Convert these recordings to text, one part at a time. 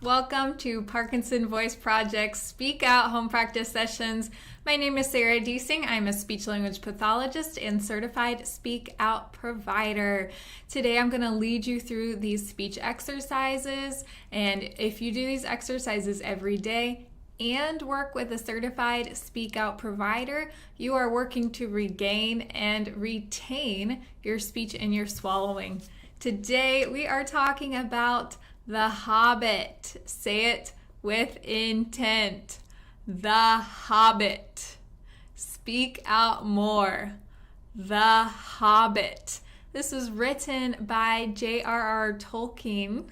Welcome to Parkinson Voice Project's Speak Out Home Practice Sessions. My name is Sarah Deasing. I'm a speech-language pathologist and certified Speak Out provider. Today I'm going to lead you through these speech exercises, and if you do these exercises every day and work with a certified Speak Out provider, you are working to regain and retain your speech and your swallowing. Today we are talking about the Hobbit. Say it with intent. The Hobbit. Speak out more. The Hobbit. This was written by J.R.R. Tolkien,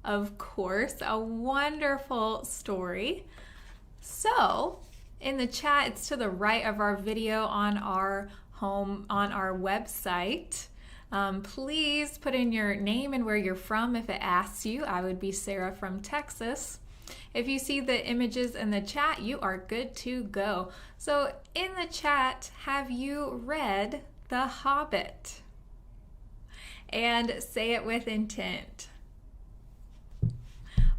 of course. A wonderful story. So, in the chat, it's to the right of our video on our website. Please put in your name and where you're from if it asks you. I would be Sarah from Texas. If you see the images in the chat, you are good to go. So in the chat, have you read The Hobbit? And say it with intent.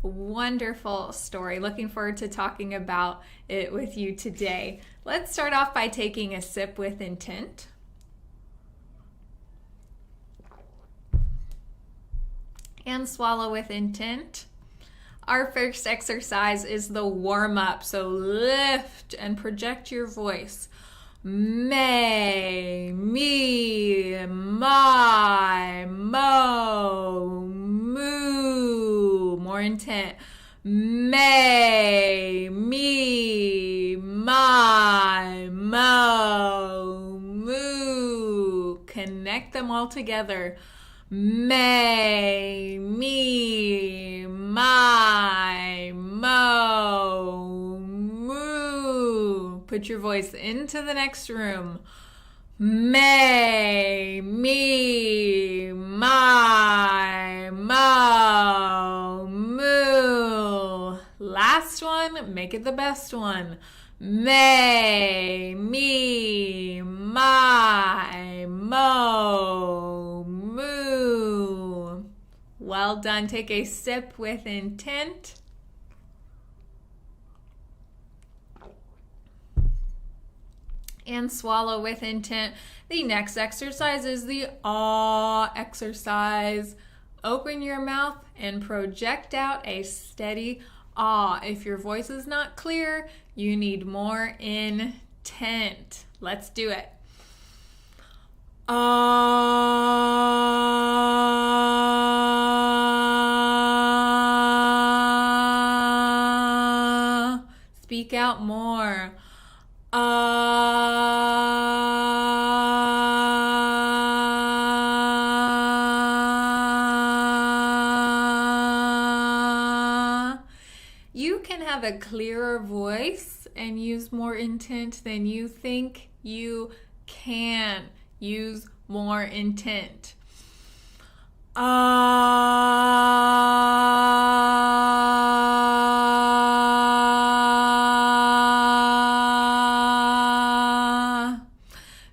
Wonderful story. Looking forward to talking about it with you today. Let's start off by taking a sip with intent. And swallow with intent. Our first exercise is the warm-up, so lift and project your voice. May, me, my, mo, moo. More intent. May, me, my, mo, moo. Connect them all together. May, me, my, mo, moo. Put your voice into the next room. May, me, my, mo, moo. Last one, make it the best one. May, me, my, mo, moo. Well done. Take a sip with intent. And swallow with intent. The next exercise is the ah exercise. Open your mouth and project out a steady ah. If your voice is not clear, you need more intent. Let's do it. Speak out more. You can have a clearer voice and use more intent than you think you can. Use more intent.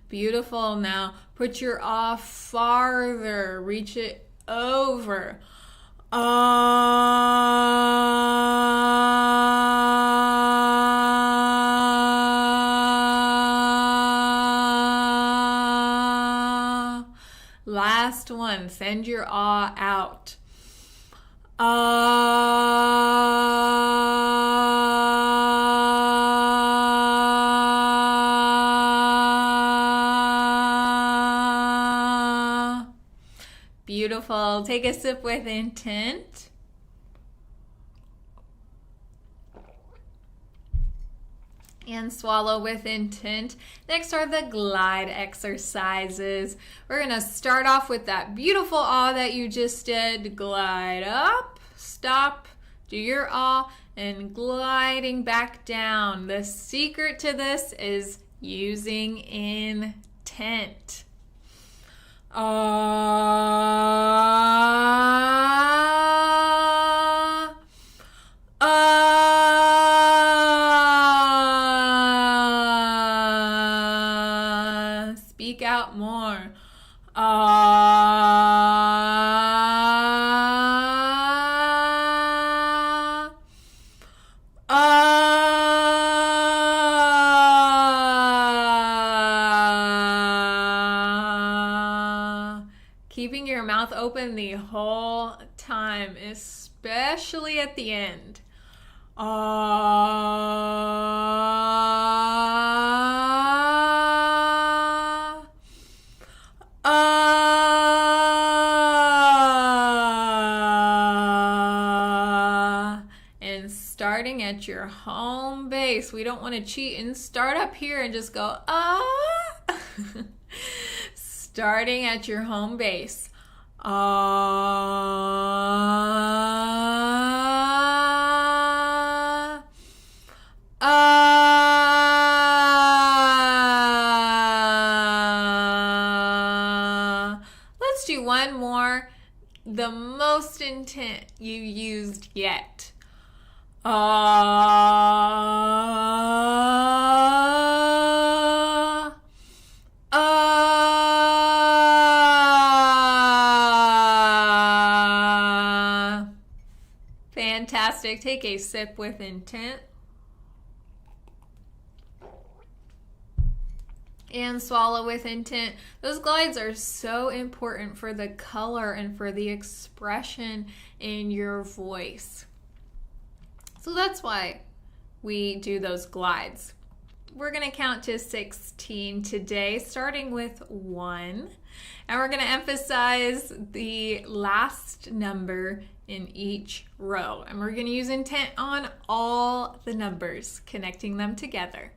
Beautiful. Now put your ah farther. Reach it over. Last one. Send your ah out. Beautiful. Take a sip with intent. And swallow with intent. Next are the glide exercises. We're going to start off with that beautiful ah that you just did. Glide up, stop, do your ah, and gliding back down. The secret to this is using intent. Speak out more. keeping your mouth open the whole time, especially at the end. And starting at your home base. We don't want to cheat and start up here and just go, Starting at your home base. Let's do one more. The most intent you used yet. Fantastic. Take a sip with intent. And swallow with intent. Those glides are so important for the color and for the expression in your voice. So that's why we do those glides. We're going to count to 16 today, starting with 1. And we're going to emphasize the last number in each row. And we're going to use intent on all the numbers, connecting them together.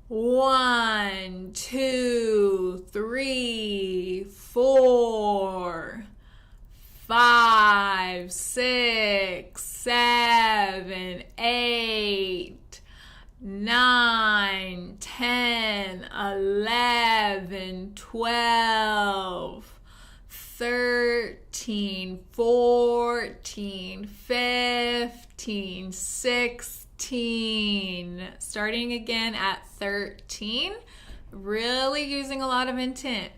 1, 2, 3, 4, 5, 6, 7, 8, 9, 10, 11, 12, 13, 14, 15, 16. Starting again at 13, really using a lot of intent.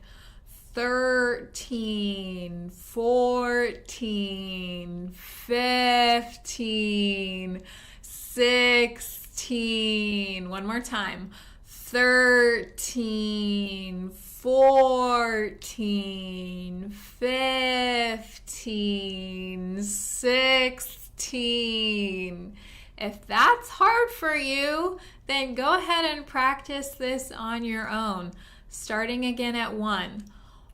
13, 14, 15, 16. One more time. 13, 14, 15, 16. If that's hard for you, then go ahead and practice this on your own. Starting again at 1.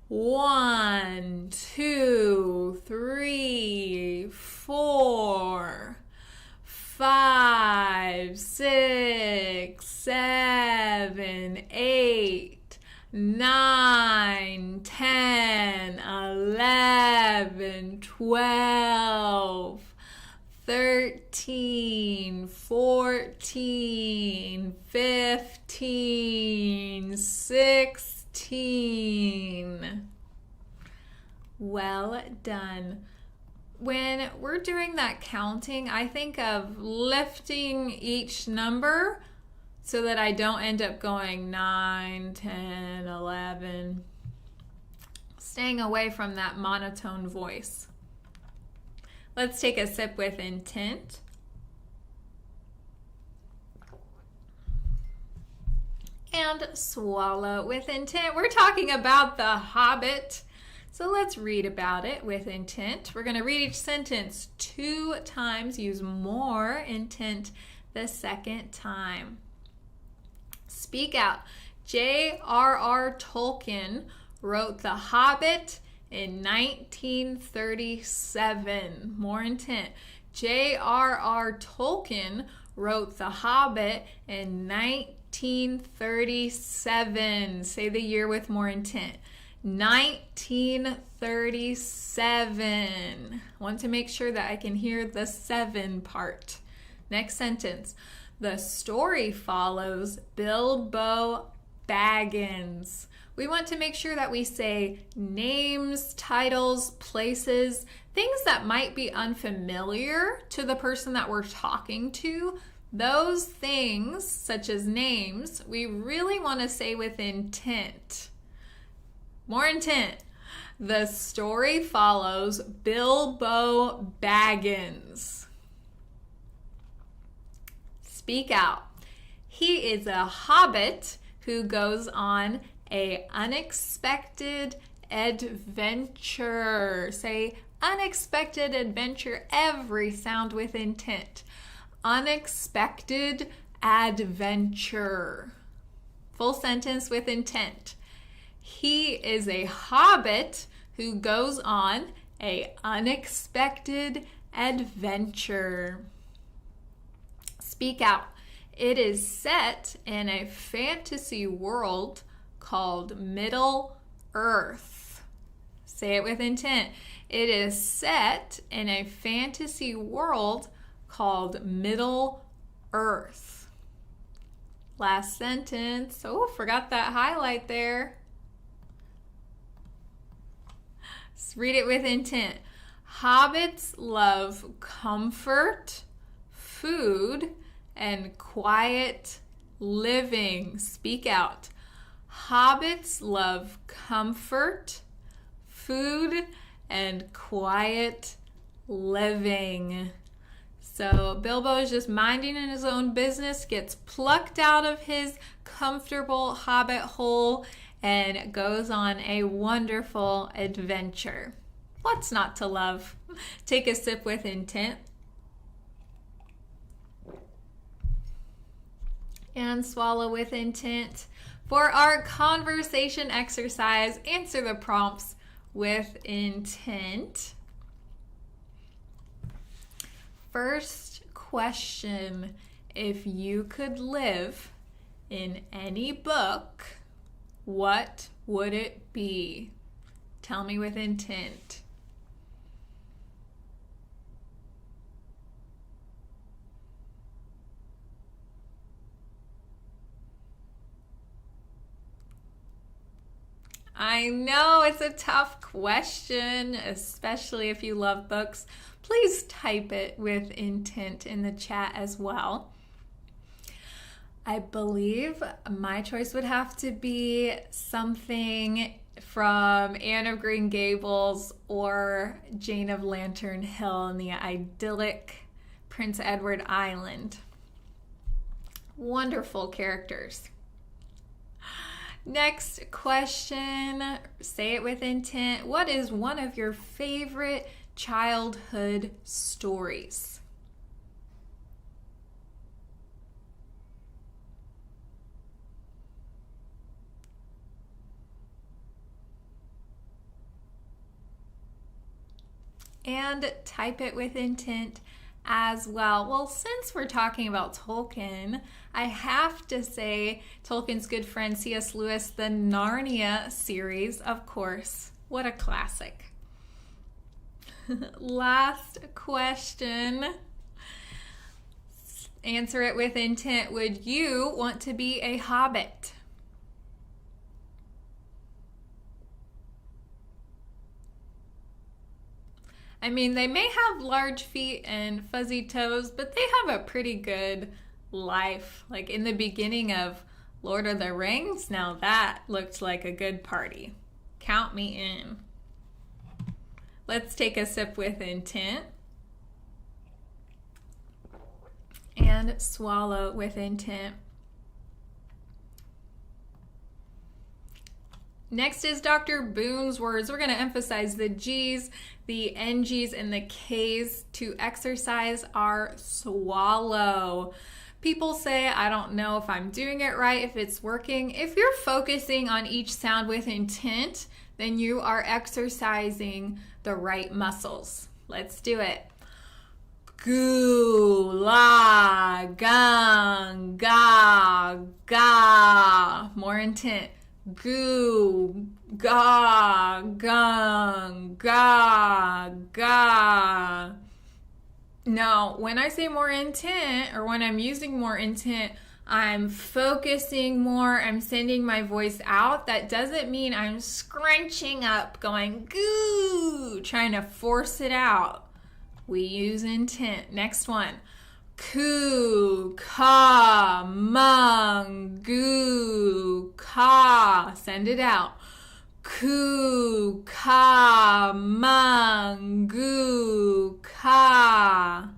1, 2, 3, 4, 5, 6, 7, 8, 9, 10, 11, 12, 13, 14, 15, 16. Well done. When we're doing that counting, I think of lifting each number so that I don't end up going 9, 10, 11. Staying away from that monotone voice. Let's take a sip with intent. And swallow with intent. We're talking about The Hobbit. So let's read about it with intent. We're going to read each sentence 2 times. Use more intent the second time. Speak out. J.R.R. Tolkien wrote The Hobbit in 1937. More intent. J.R.R. Tolkien wrote The Hobbit in 1937. Say the year with more intent. 1937. Want to make sure that I can hear the 7 part. Next sentence. The story follows Bilbo Baggins. We want to make sure that we say names, titles, places, things that might be unfamiliar to the person that we're talking to. Those things, such as names, we really want to say with intent. More intent. The story follows Bilbo Baggins. Speak out. He is a hobbit who goes on an unexpected adventure. Say unexpected adventure. Every sound with intent. Unexpected adventure. Full sentence with intent. He is a hobbit who goes on an unexpected adventure. Speak out. It is set in a fantasy world called Middle Earth. Say it with intent. It is set in a fantasy world called Middle Earth. Last sentence. Oh, forgot that highlight there. Let's read it with intent. Hobbits love comfort, food, and quiet living. Speak out. Hobbits love comfort, food, and quiet living. So Bilbo is just minding in his own business, gets plucked out of his comfortable hobbit hole, and goes on a wonderful adventure. What's not to love? Take a sip with intent. And swallow with intent. For our conversation exercise, answer the prompts with intent. First question, if you could live in any book, what would it be? Tell me with intent. I know it's a tough question, especially if you love books. Please type it with intent in the chat as well. I believe my choice would have to be something from Anne of Green Gables or Jane of Lantern Hill in the idyllic Prince Edward Island. Wonderful characters. Next question, say it with intent. What is one of your favorite childhood stories? And type it with intent as well. Well, since we're talking about Tolkien, I have to say Tolkien's good friend C.S. Lewis, the Narnia series, of course. What a classic. Last question. Answer it with intent. Would you want to be a hobbit? I mean, they may have large feet and fuzzy toes, but they have a pretty good life. Like in the beginning of Lord of the Rings, now that looked like a good party. Count me in. Let's take a sip with intent. And swallow with intent. Next is Dr. Boone's words. We're going to emphasize the G's, the NG's, and the K's to exercise our swallow. People say, I don't know if I'm doing it right, if it's working. If you're focusing on each sound with intent, then you are exercising the right muscles. Let's do it. Goo, la, gang, ga, ga. More intent. Goo, ga, gang, ga, ga. Now, when I say more intent, or when I'm using more intent, I'm focusing more, I'm sending my voice out. That doesn't mean I'm scrunching up, going goo, trying to force it out. We use intent. Next one. Ku, ka, mung, goo, ka. Send it out. Ku, ka, mung, goo, ka.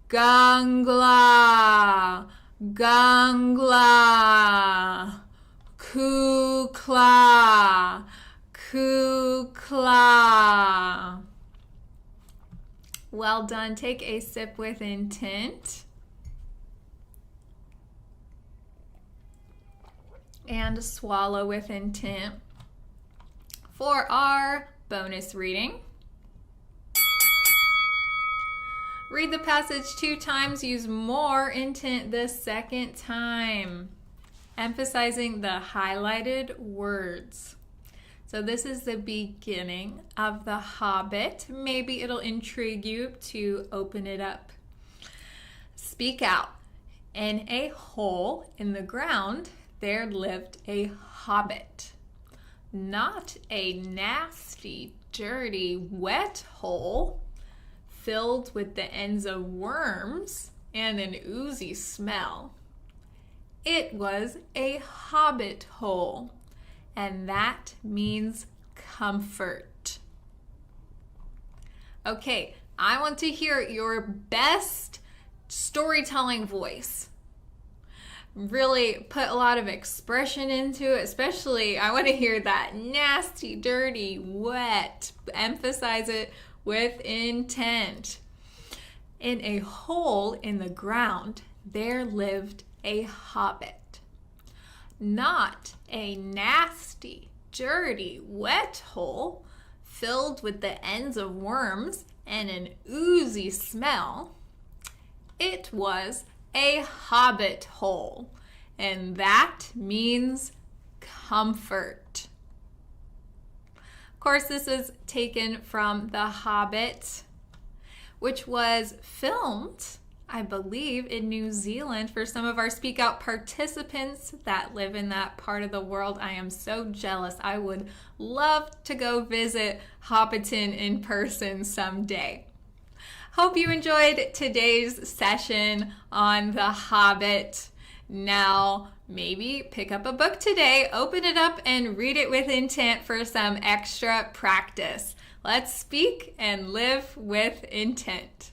Gangla, gangla. Ku, kla, Kukla. Well done. Take a sip with intent. And swallow with intent. For our bonus reading, read the passage 2 times. Use more intent the second time, emphasizing the highlighted words. So this is the beginning of The Hobbit. Maybe it'll intrigue you to open it up. Speak out. In a hole in the ground, there lived a hobbit. Not a nasty, dirty, wet hole filled with the ends of worms and an oozy smell. It was a hobbit hole, and that means comfort. Okay, I want to hear your best storytelling voice. Really put a lot of expression into it, especially I want to hear that nasty, dirty, wet. Emphasize it with intent. In a hole in the ground, there lived a hobbit. Not a nasty, dirty, wet hole filled with the ends of worms and an oozy smell. It was a hobbit hole, and that means comfort. Of course, this is taken from The Hobbit, which was filmed, I believe, in New Zealand. For some of our Speak Out participants that live in that part of the world, I am so jealous. I would love to go visit Hobbiton in person someday. Hope you enjoyed today's session on The Hobbit. Now, maybe pick up a book today, open it up, and read it with intent for some extra practice. Let's speak and live with intent.